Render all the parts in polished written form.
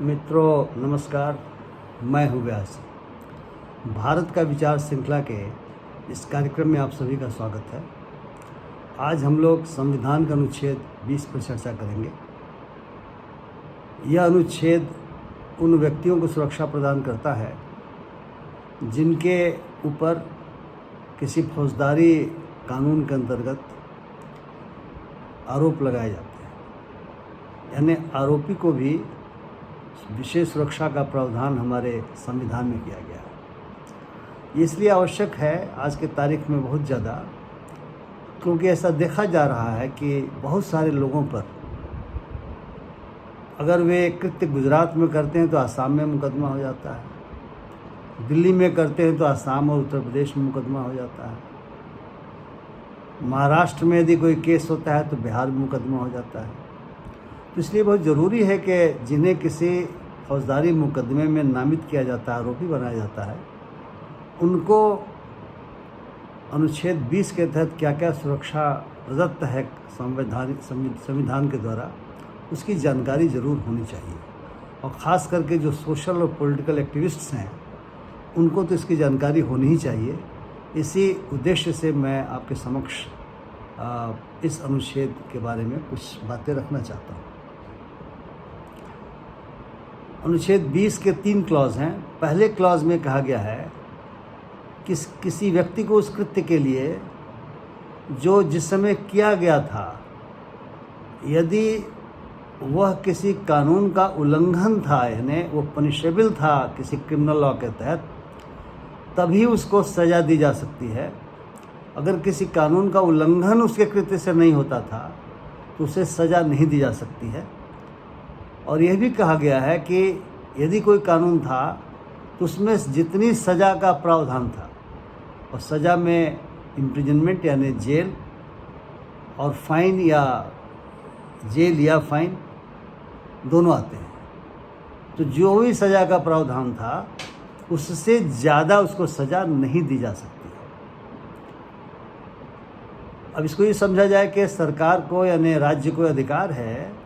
मित्रों नमस्कार, मैं हूँ व्यास। भारत का विचार श्रृंखला के इस कार्यक्रम में आप सभी का स्वागत है। आज हम लोग संविधान का अनुच्छेद 20 पर चर्चा करेंगे। यह अनुच्छेद उन व्यक्तियों को सुरक्षा प्रदान करता है जिनके ऊपर किसी फौजदारी कानून के अंतर्गत आरोप लगाए जाते हैं, यानी आरोपी को भी विशेष सुरक्षा का प्रावधान हमारे संविधान में किया गया है। इसलिए आवश्यक है आज के तारीख में बहुत ज़्यादा, क्योंकि ऐसा देखा जा रहा है कि बहुत सारे लोगों पर अगर वे कृत्य गुजरात में करते हैं तो आसाम में मुकदमा हो जाता है, दिल्ली में करते हैं तो आसाम और उत्तर प्रदेश में मुकदमा हो जाता है, महाराष्ट्र में यदि कोई केस होता है तो बिहार में मुकदमा हो जाता है। तो इसलिए बहुत ज़रूरी है कि जिन्हें किसी फौजदारी मुकदमे में नामित किया जाता है, आरोपी बनाया जाता है, उनको अनुच्छेद 20 के तहत क्या क्या सुरक्षा प्रदत्त है संविधान के द्वारा, उसकी जानकारी ज़रूर होनी चाहिए। और ख़ास करके जो सोशल और पॉलिटिकल एक्टिविस्ट्स हैं उनको तो इसकी जानकारी होनी ही चाहिए। इसी उद्देश्य से मैं आपके समक्ष इस अनुच्छेद के बारे में कुछ बातें रखना चाहता हूँ। अनुच्छेद 20 के 3 क्लॉज हैं। पहले क्लॉज में कहा गया है कि किसी व्यक्ति को उस कृत्य के लिए जो जिस समय किया गया था, यदि वह किसी कानून का उल्लंघन था, यानी वो पनिशेबल था किसी क्रिमिनल लॉ के तहत, तभी उसको सज़ा दी जा सकती है। अगर किसी कानून का उल्लंघन उसके कृत्य से नहीं होता था तो उसे सज़ा नहीं दी जा सकती है। और यह भी कहा गया है कि यदि कोई कानून था तो उसमें जितनी सज़ा का प्रावधान था, और सज़ा में इम्प्रिजनमेंट यानी जेल और फाइन या जेल या फाइन दोनों आते हैं, तो जो भी सज़ा का प्रावधान था उससे ज़्यादा उसको सज़ा नहीं दी जा सकती है। अब इसको ये समझा जाए कि सरकार को यानी राज्य को अधिकार है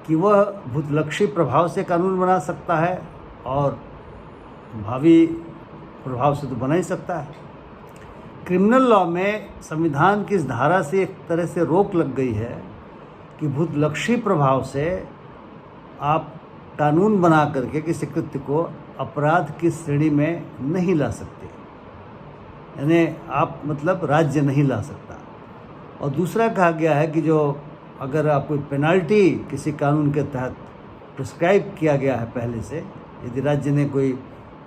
कि वह भूतलक्षी प्रभाव से कानून बना सकता है, और भावी प्रभाव से तो बना ही सकता है। क्रिमिनल लॉ में संविधान की इस धारा से एक तरह से रोक लग गई है कि भूतलक्षी प्रभाव से आप कानून बना करके किसी कृत्य को अपराध की श्रेणी में नहीं ला सकते, यानी आप मतलब राज्य नहीं ला सकता। और दूसरा कहा गया है कि जो अगर आप कोई पेनाल्टी किसी कानून के तहत प्रिस्क्राइब किया गया है पहले से, यदि राज्य ने कोई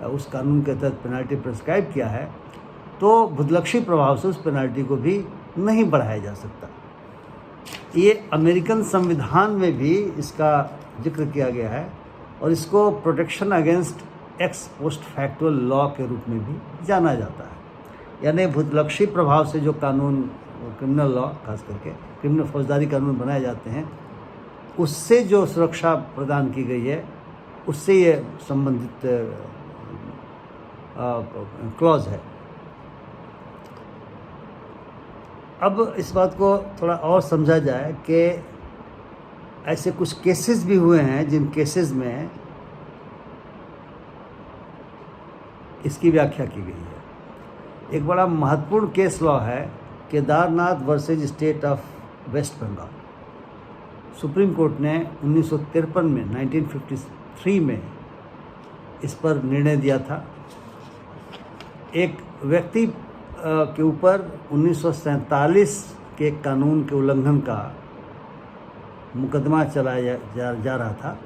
उस कानून के तहत पेनाल्टी प्रिस्क्राइब किया है, तो भूतलक्षी प्रभाव से उस पेनाल्टी को भी नहीं बढ़ाया जा सकता। ये अमेरिकन संविधान में भी इसका जिक्र किया गया है, और इसको protection against x post factual law के रूप में भी जाना जाता है। यानी भूतलक्षी प्रभाव से जो कानून, क्रिमिनल लॉ खास करके क्रिमिनल फौजदारी कानून बनाए जाते हैं, उससे जो सुरक्षा प्रदान की गई है उससे ये संबंधित क्लॉज है। अब इस बात को थोड़ा और समझा जाए कि ऐसे कुछ केसेस भी हुए हैं जिन केसेस में इसकी व्याख्या की गई है। एक बड़ा महत्वपूर्ण केस लॉ है Kedarnath versus state of West Bengal. Supreme court ने 1953 में 1953 में इस पर निर्णय दिया था। एक व्यक्ति के ऊपर 1947 के कानून के उल्लंघन का मुकदमा चलाया जा रहा था,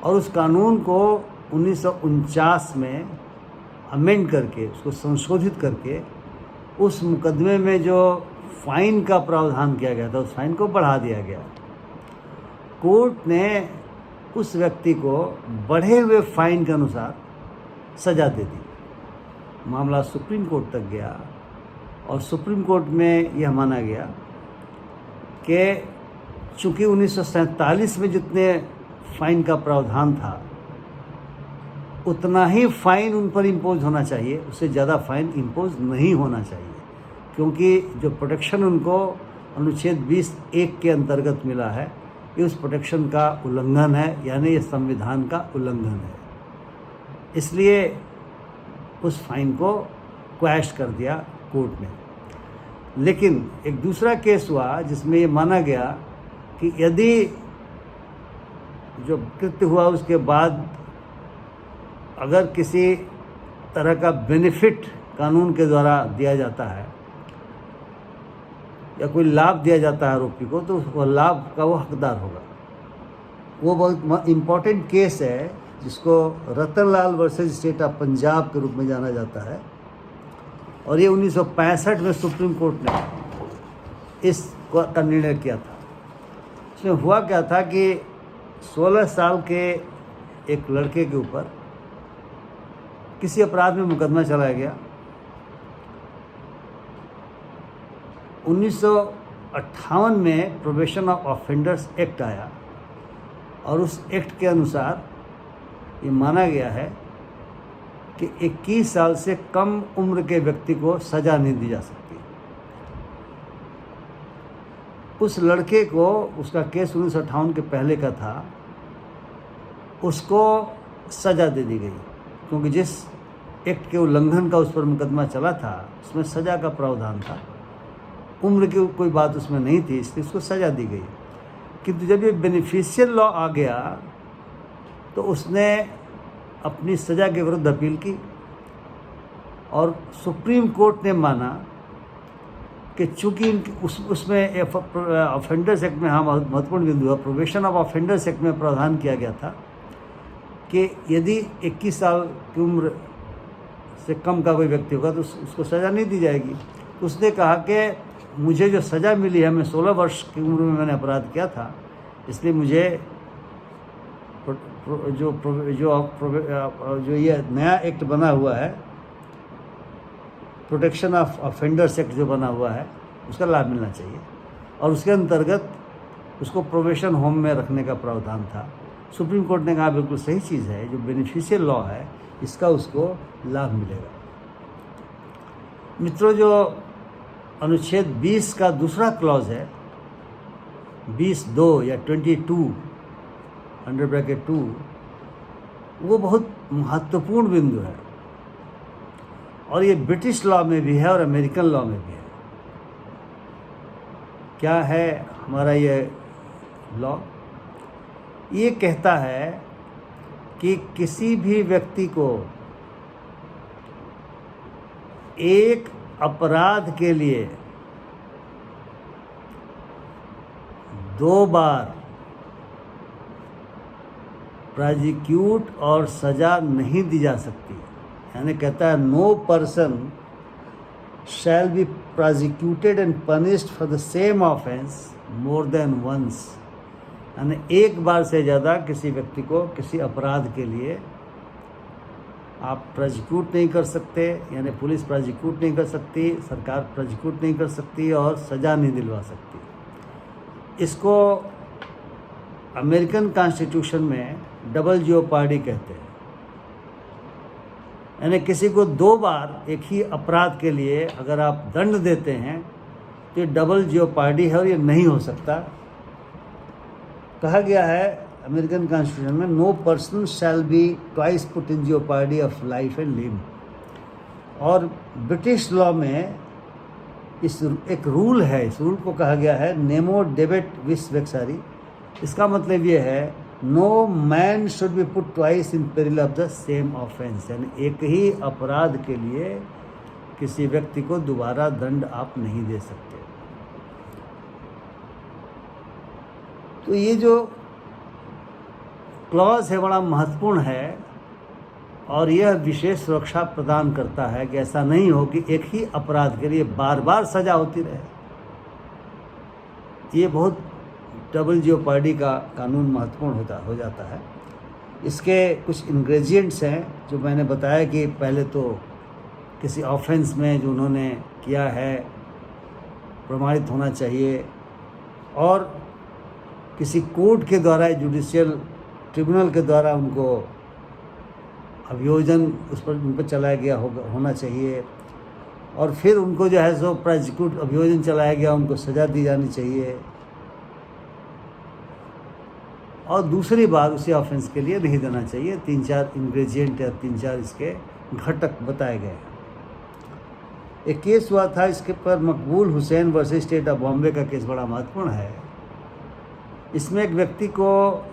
और उस कानून को 1949 में अमेंड करके, उसको संशोधित करके, उस मुकदमे में जो फाइन का प्रावधान किया गया था उस फाइन को बढ़ा दिया गया। कोर्ट ने उस व्यक्ति को बढ़े हुए फाइन के अनुसार सज़ा दे दी। मामला सुप्रीम कोर्ट तक गया, और सुप्रीम कोर्ट में यह माना गया कि चूँकि 1947 में जितने फाइन का प्रावधान था उतना ही फाइन उन पर इम्पोज होना चाहिए, उससे ज़्यादा फाइन इम्पोज नहीं होना चाहिए, क्योंकि जो प्रोटेक्शन उनको अनुच्छेद 20(1) के अंतर्गत मिला है ये उस प्रोटेक्शन का उल्लंघन है, यानी ये संविधान का उल्लंघन है। इसलिए उस फाइन को क्वैश कर दिया कोर्ट ने। लेकिन एक दूसरा केस हुआ जिसमें ये माना गया कि यदि जो कृत्य हुआ उसके बाद अगर किसी तरह का बेनिफिट कानून के द्वारा दिया जाता है या कोई लाभ दिया जाता है आरोपी को, तो वह लाभ का वो हकदार होगा। वो बहुत इम्पोर्टेंट केस है जिसको Ratanlal versus state of Punjab के रूप में जाना जाता है, और ये 1965 में सुप्रीम कोर्ट ने इस का निर्णय किया था। इसमें हुआ क्या था कि 16 साल के एक लड़के के ऊपर किसी अपराध में मुकदमा चलाया गया। 1958 में प्रोबेशन ऑफ ऑफेंडर्स एक्ट आया, और उस एक्ट के अनुसार ये माना गया है कि 21 साल से कम उम्र के व्यक्ति को सज़ा नहीं दी जा सकती। उस लड़के को, उसका केस 1958 के पहले का था, उसको सज़ा दे दी गई, क्योंकि जिस एक्ट के उल्लंघन का उस पर मुकदमा चला था उसमें सज़ा का प्रावधान था, उम्र की कोई बात उसमें नहीं थी, इसलिए उसको सज़ा दी गई। किंतु जब ये बेनिफिशियल लॉ आ गया तो उसने अपनी सज़ा के विरुद्ध अपील की, और सुप्रीम कोर्ट ने माना कि चूँकि उसमें ऑफेंडर्स एक्ट में, हाँ महत्वपूर्ण बिंदु है, प्रोबेशन ऑफ ऑफेंडर्स एक्ट में प्रावधान किया गया था कि यदि 21 साल की उम्र से कम का कोई व्यक्ति होगा तो उसको सज़ा नहीं दी जाएगी। तो उसने कहा कि मुझे जो सज़ा मिली है, मैं 16 वर्ष की उम्र में मैंने अपराध किया था, इसलिए मुझे जो ये नया एक्ट बना हुआ है, प्रोटेक्शन ऑफ ऑफेंडर्स एक्ट जो बना हुआ है, उसका लाभ मिलना चाहिए, और उसके अंतर्गत उसको प्रोबेशन होम में रखने का प्रावधान था। सुप्रीम कोर्ट ने कहा बिल्कुल सही चीज़ है, जो बेनिफिशियल लॉ है इसका उसको लाभ मिलेगा। मित्रों, जो अनुच्छेद 20 का दूसरा क्लॉज है, 20(2) या 22 अंडर ब्रैकेट 2, वो बहुत महत्वपूर्ण बिंदु है, और ये ब्रिटिश लॉ में भी है और अमेरिकन लॉ में भी है। क्या है हमारा ये लॉ? ये कहता है कि किसी भी व्यक्ति को एक अपराध के लिए 2 बार प्रोसिक्यूट और सज़ा नहीं दी जा सकती। यानी कहता है no person shall be prosecuted and punished for the same offence more than once. यानी एक बार से ज़्यादा किसी व्यक्ति को किसी अपराध के लिए आप प्रोसिक्यूट नहीं कर सकते, यानी पुलिस प्रोसिक्यूट नहीं कर सकती, सरकार प्रोसिक्यूट नहीं कर सकती और सज़ा नहीं दिलवा सकती। इसको अमेरिकन कॉन्स्टिट्यूशन में डबल जियोपार्डी कहते हैं। यानी किसी को 2 बार एक ही अपराध के लिए अगर आप दंड देते हैं तो ये डबल जियोपार्डी है और ये नहीं हो सकता। कहा गया है अमेरिकन कॉन्स्टिट्यूशन में, no person shall be twice put in jeopardy of life and limb. और ब्रिटिश लॉ में इस एक रूल है, इस रूल को कहा गया है नेमो डेबिट विस वेक्सारी। इसका मतलब ये है no man should be put twice in peril of the same offence. यानी एक ही अपराध के लिए किसी व्यक्ति को दोबारा दंड आप नहीं दे सकते। तो ये जो क्लॉज है बड़ा महत्वपूर्ण है, और यह विशेष सुरक्षा प्रदान करता है कि ऐसा नहीं हो कि एक ही अपराध के लिए बार बार सज़ा होती रहे। ये बहुत डबल जियोपार्डी का कानून महत्वपूर्ण हो जाता है। इसके कुछ इंग्रेडिएंट्स हैं जो मैंने बताया कि पहले तो किसी ऑफेंस में जो उन्होंने किया है प्रमाणित होना चाहिए, और किसी कोर्ट के द्वारा, जुडिशियल ट्रिब्यूनल के द्वारा उनको अभियोजन उन पर चलाया गया होना चाहिए, और फिर उनको जो है सो प्रोसिक्यूट अभियोजन चलाया गया, उनको सज़ा दी जानी चाहिए। और दूसरी बार उसी ऑफेंस के लिए नहीं देना चाहिए। 3-4 इंग्रेडिएंट या 3-4 इसके घटक बताए गए। एक केस हुआ था इसके पर, मकबूल Hussain versus state of Bombay का केस बड़ा महत्वपूर्ण है। इसमें एक व्यक्ति को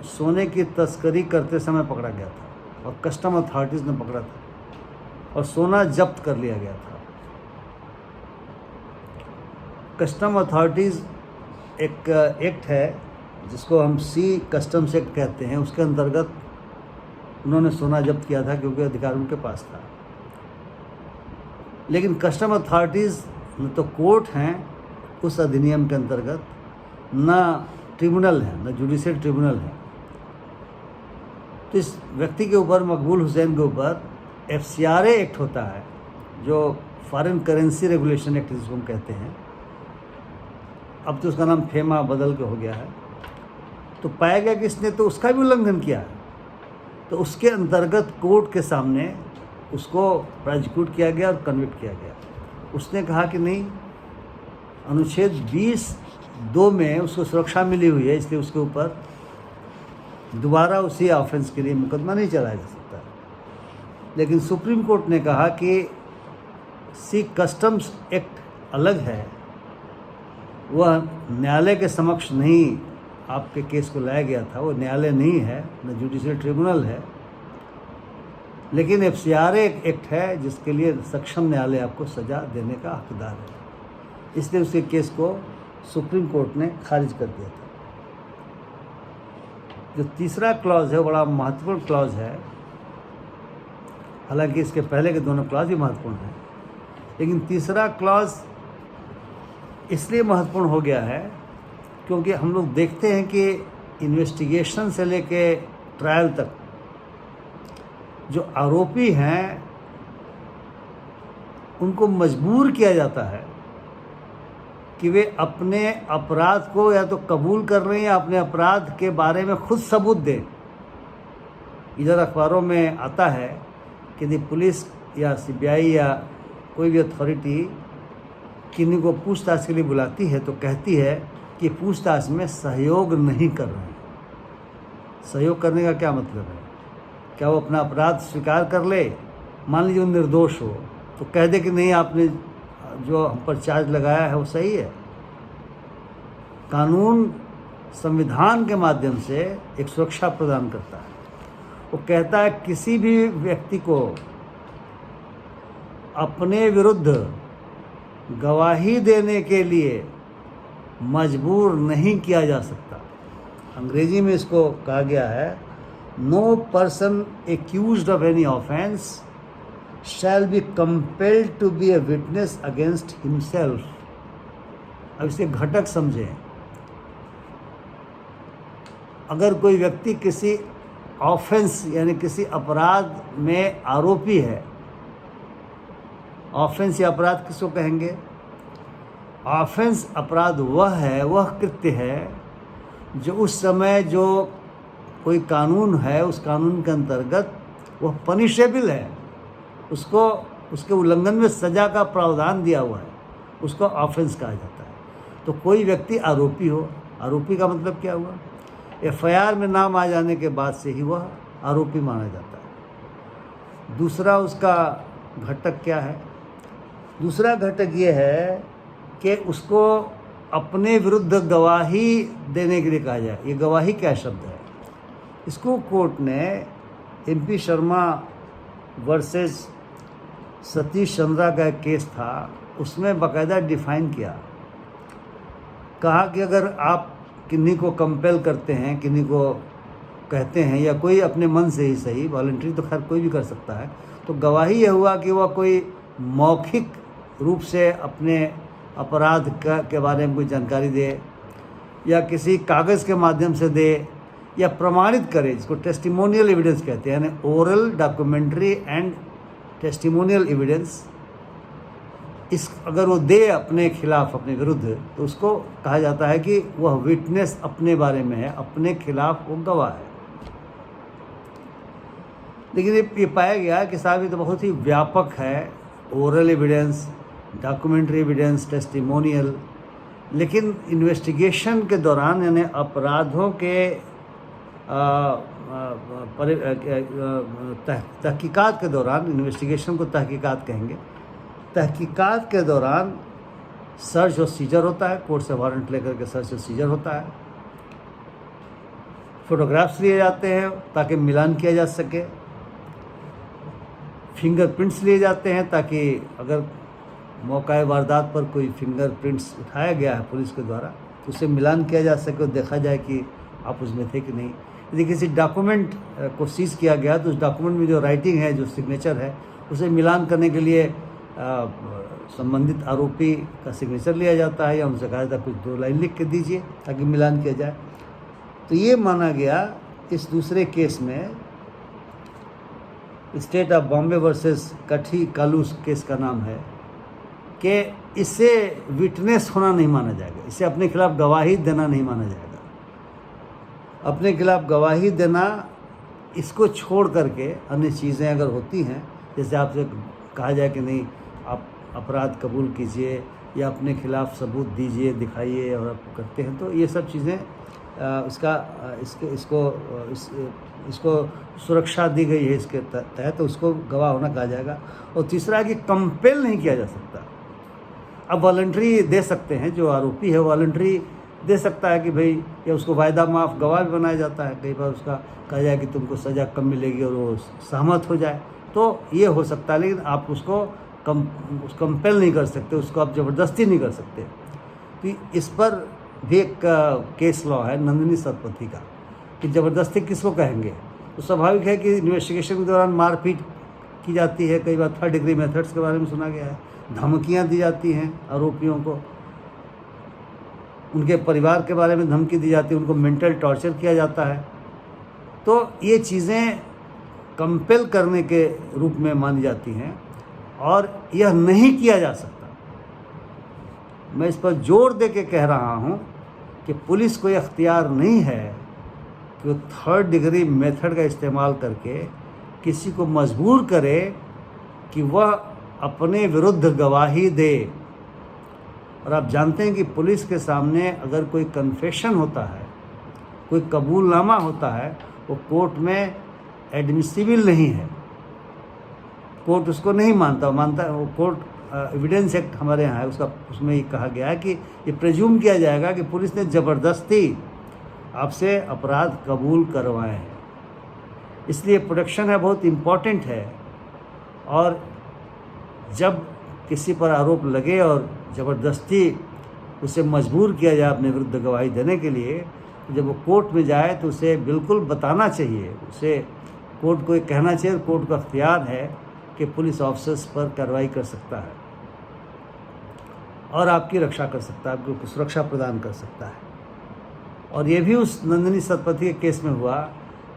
सोने की तस्करी करते समय पकड़ा गया था और कस्टम अथॉरिटीज़ ने पकड़ा था और सोना जब्त कर लिया गया था। कस्टम अथॉरिटीज़ एक एक्ट है जिसको हम कस्टम्स एक्ट कहते हैं, उसके अंतर्गत उन्होंने सोना जब्त किया था क्योंकि अधिकार उनके पास था। लेकिन कस्टम अथॉरिटीज़ न तो कोर्ट हैं उस अधिनियम के अंतर्गत, न ट्रिब्यूनल है, न जुडिशियल ट्रिब्यूनल है। तो इस व्यक्ति के ऊपर, मकबूल हुसैन के ऊपर FCRA एक्ट होता है, जो फॉरेन करेंसी रेगुलेशन एक्ट जिसको हम कहते हैं, अब तो उसका नाम फेमा बदल के हो गया है। तो पाया गया कि इसने तो उसका भी उल्लंघन किया है। तो उसके अंतर्गत कोर्ट के सामने उसको प्रोसिक्यूट किया गया और कन्विक्ट किया गया। उसने कहा कि नहीं, अनुच्छेद 20(2) में उसको सुरक्षा मिली हुई है, इसलिए उसके ऊपर दोबारा उसी ऑफेंस के लिए मुकदमा नहीं चलाया जा सकता। लेकिन सुप्रीम कोर्ट ने कहा कि कस्टम्स एक्ट अलग है, वह न्यायालय के समक्ष नहीं आपके केस को लाया गया था, वो न्यायालय नहीं है, न जुडिशियल ट्रिब्यूनल है। लेकिन FCRA एक्ट है जिसके लिए सक्षम न्यायालय आपको सज़ा देने का हकदार है, इसलिए उसके केस को सुप्रीम कोर्ट ने खारिज कर दिया था। जो तीसरा क्लॉज है बड़ा महत्वपूर्ण क्लॉज है, हालांकि इसके पहले के दोनों क्लॉज भी महत्वपूर्ण हैं, लेकिन तीसरा क्लॉज इसलिए महत्वपूर्ण हो गया है क्योंकि हम लोग देखते हैं कि इन्वेस्टिगेशन से लेके ट्रायल तक जो आरोपी हैं उनको मजबूर किया जाता है कि वे अपने अपराध को या तो कबूल कर रहे हैं या अपने अपराध के बारे में खुद सबूत दें। इधर अखबारों में आता है कि यदि पुलिस या CBI या कोई भी अथॉरिटी किन्हीं को पूछताछ के लिए बुलाती है तो कहती है कि पूछताछ में सहयोग नहीं कर रहे हैं। सहयोग करने का क्या मतलब है? क्या वो अपना अपराध स्वीकार कर ले? मान लीजिए वो निर्दोष हो तो कह दे कि नहीं, आपने जो हम पर चार्ज लगाया है वो सही है। कानून संविधान के माध्यम से एक सुरक्षा प्रदान करता है। वो कहता है किसी भी व्यक्ति को अपने विरुद्ध गवाही देने के लिए मजबूर नहीं किया जा सकता। अंग्रेजी में इसको कहा गया है, no person accused of any offence shall be compelled to be a witness against himself। अब इसके घटक समझें। अगर कोई व्यक्ति किसी ऑफेंस यानी किसी अपराध में आरोपी है, ऑफेंस या अपराध किसको कहेंगे? ऑफेंस अपराध वह है, वह कृत्य है जो उस समय जो कोई कानून है उस कानून के अंतर्गत वह पनिशेबल है, उसको उसके उल्लंघन में सज़ा का प्रावधान दिया हुआ है, उसको ऑफेंस कहा जाता है। तो कोई व्यक्ति आरोपी हो, आरोपी का मतलब क्या हुआ? FIR में नाम आ जाने के बाद से ही वह आरोपी माना जाता है। दूसरा उसका घटक क्या है? दूसरा घटक ये है कि उसको अपने विरुद्ध गवाही देने के लिए कहा जाए। ये गवाही क्या शब्द है? इसको कोर्ट ने MP शर्मा वर्सेस सतीश चंद्रा का एक केस था, उसमें बाकायदा डिफाइन किया। कहा कि अगर आप किन्हीं को कंपेल करते हैं, किन्हीं को कहते हैं, या कोई अपने मन से ही सही, वॉलंटरी तो खैर कोई भी कर सकता है, तो गवाही यह हुआ कि वह कोई मौखिक रूप से अपने अपराध के बारे में कोई जानकारी दे, या किसी कागज़ के माध्यम से दे, या प्रमाणित करे, जिसको टेस्टिमोनियल एविडेंस कहते हैं, यानी oral, documentary and testimonial evidence. इस अगर वो दे अपने खिलाफ, अपने विरुद्ध, तो उसको कहा जाता है कि वह विटनेस अपने बारे में है, अपने खिलाफ वो गवाह है। लेकिन ये पाया गया कि साहब ये तो बहुत ही व्यापक है, oral evidence, documentary evidence, testimonial. लेकिन इन्वेस्टिगेशन के दौरान यानी तहकीकात के दौरान, इन्वेस्टिगेशन को तहकीकात कहेंगे, तहकीकात के दौरान सर्च और सीजर होता है, कोर्ट से वारंट लेकर के सर्च और सीजर होता है। फोटोग्राफ्स लिए जाते हैं ताकि मिलान किया जा सके, फिंगरप्रिंट्स लिए जाते हैं ताकि अगर मौका वारदात पर कोई फिंगरप्रिंट्स उठाया गया है पुलिस के द्वारा तो उसे मिलान किया जा सके और देखा जाए कि आप उसमें थे कि नहीं। यदि किसी डॉक्यूमेंट को सीज किया गया तो उस डॉक्यूमेंट में जो राइटिंग है, जो सिग्नेचर है, उसे मिलान करने के लिए संबंधित आरोपी का सिग्नेचर लिया जाता है या उनसे कहा जाता है कुछ 2 लाइन लिख के दीजिए ताकि मिलान किया जाए। तो ये माना गया इस दूसरे केस में, स्टेट ऑफ बॉम्बे वर्सेस कठी कालूस केस का नाम है, कि इसे विटनेस होना नहीं माना जाएगा, इसे अपने खिलाफ गवाही देना नहीं माना जाएगा। अपने खिलाफ गवाही देना, इसको छोड़ करके अन्य चीज़ें अगर होती हैं, जैसे आपसे कहा जाए कि नहीं आप अपराध कबूल कीजिए या अपने खिलाफ सबूत दीजिए, दिखाइए, और आप करते हैं, तो ये सब चीज़ें इसको सुरक्षा दी गई है इसके तहत, तो उसको गवाह होना कहा जाएगा। और तीसरा है कि कंपेल नहीं किया जा सकता। अब वॉलंटरी दे सकते हैं, जो आरोपी है वॉलंटरी दे सकता है कि भाई, या उसको वायदा माफ़ गवाह भी बनाया जाता है। कई बार उसका कहा जाए कि तुमको सज़ा कम मिलेगी और वो सहमत हो जाए, तो ये हो सकता है। लेकिन आप उसको कंपेल नहीं कर सकते, उसको आप ज़बरदस्ती नहीं कर सकते। तो इस पर भी एक केस लॉ है नंदिनी सतपथी का कि ज़बरदस्ती किसको कहेंगे। तो स्वाभाविक है कि इन्वेस्टिगेशन के दौरान मारपीट की जाती है, कई बार 3rd डिग्री मेथड्स के बारे में सुना गया है, धमकियां दी जाती हैं आरोपियों को, उनके परिवार के बारे में धमकी दी जाती है, उनको मेंटल टॉर्चर किया जाता है। तो ये चीज़ें कंपेल करने के रूप में मानी जाती हैं और यह नहीं किया जा सकता। मैं इस पर जोर दे के कह रहा हूँ कि पुलिस को इख्तियार नहीं है कि वो 3rd डिग्री मेथड का इस्तेमाल करके किसी को मजबूर करे कि वह अपने विरुद्ध गवाही दे। और आप जानते हैं कि पुलिस के सामने अगर कोई कन्फेशन होता है, कोई कबूलनामा होता है, वो कोर्ट में एडमिसिबल नहीं है, कोर्ट उसको नहीं मानता है। वो कोर्ट एविडेंस एक्ट हमारे यहाँ है, उसमें ये कहा गया है कि ये प्रेज्यूम किया जाएगा कि पुलिस ने ज़बरदस्ती आपसे अपराध कबूल करवाए हैं। इसलिए प्रोटेक्शन है बहुत इम्पॉर्टेंट है। और जब किसी पर आरोप लगे और ज़बरदस्ती उसे मजबूर किया जाए अपने विरुद्ध गवाही देने के लिए, तो जब वो कोर्ट में जाए तो उसे बिल्कुल बताना चाहिए, उसे कोर्ट को ये कहना चाहिए, कोर्ट का अख्तियार है कि पुलिस ऑफिसर्स पर कार्रवाई कर सकता है और आपकी रक्षा कर सकता है, आपको सुरक्षा प्रदान कर सकता है। और ये भी उस नंदिनी सतपथी के केस में हुआ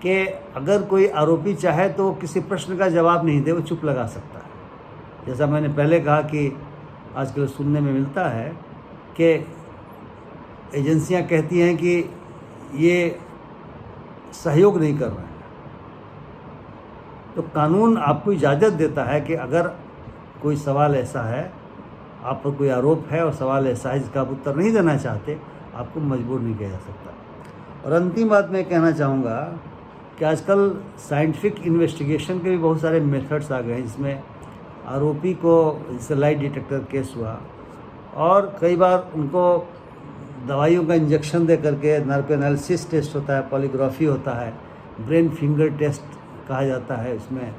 कि अगर कोई आरोपी चाहे तो किसी प्रश्न का जवाब नहीं दे, वो चुप लगा सकता है। जैसा मैंने पहले कहा कि आजकल सुनने में मिलता है कि एजेंसियां कहती हैं कि ये सहयोग नहीं कर रहे हैं, तो कानून आपको इजाज़त देता है कि अगर कोई सवाल ऐसा है, आप पर कोई आरोप है और सवाल ऐसा है जिसका आप उत्तर नहीं देना चाहते, आपको मजबूर नहीं किया जा सकता। और अंतिम बात मैं कहना चाहूँगा कि आजकल साइंटिफिक इन्वेस्टिगेशन के भी बहुत सारे मेथड्स आ गए हैं, जिसमें आरोपी को, जैसे लाइट डिटेक्टर केस हुआ, और कई बार उनको दवाइयों का इंजेक्शन दे करके नार्को एनालिसिस टेस्ट होता है, पॉलीग्राफी होता है, ब्रेन फिंगर टेस्ट कहा जाता है, इसमें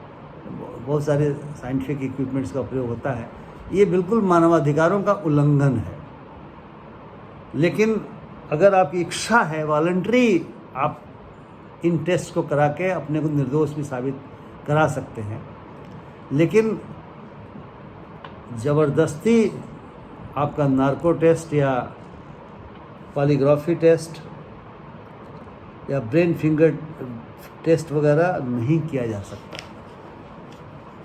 बहुत सारे साइंटिफिक इक्विपमेंट्स का प्रयोग होता है। ये बिल्कुल मानवाधिकारों का उल्लंघन है। लेकिन अगर आपकी इच्छा है, वॉलंटरी आप इन टेस्ट को करा के अपने को निर्दोष भी साबित करा सकते हैं। लेकिन ज़बरदस्ती आपका नार्को टेस्ट या पॉलीग्राफी टेस्ट या ब्रेन फिंगर टेस्ट वगैरह नहीं किया जा सकता।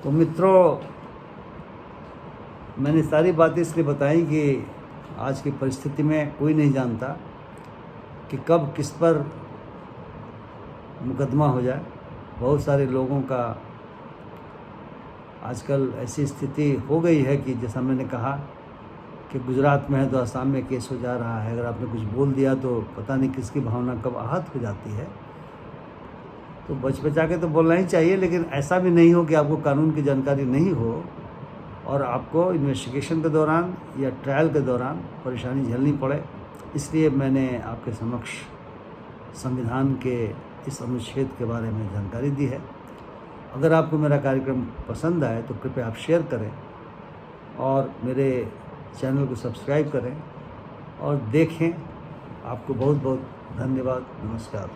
तो मित्रों, मैंने सारी बातें इसलिए बताई कि आज की परिस्थिति में कोई नहीं जानता कि कब किस पर मुकदमा हो जाए। बहुत सारे लोगों का आजकल ऐसी स्थिति हो गई है कि जैसा मैंने कहा कि गुजरात में है तो असम में केस हो जा रहा है। अगर आपने कुछ बोल दिया तो पता नहीं किसकी भावना कब आहत हो जाती है। तो बच बचा के तो बोलना ही चाहिए, लेकिन ऐसा भी नहीं हो कि आपको कानून की जानकारी नहीं हो और आपको इन्वेस्टिगेशन के दौरान या ट्रायल के दौरान परेशानी झेलनी पड़े। इसलिए मैंने आपके समक्ष संविधान के इस अनुच्छेद के बारे में जानकारी दी है। अगर आपको मेरा कार्यक्रम पसंद आए तो कृपया आप शेयर करें और मेरे चैनल को सब्सक्राइब करें और देखें। आपको बहुत बहुत धन्यवाद। नमस्कार।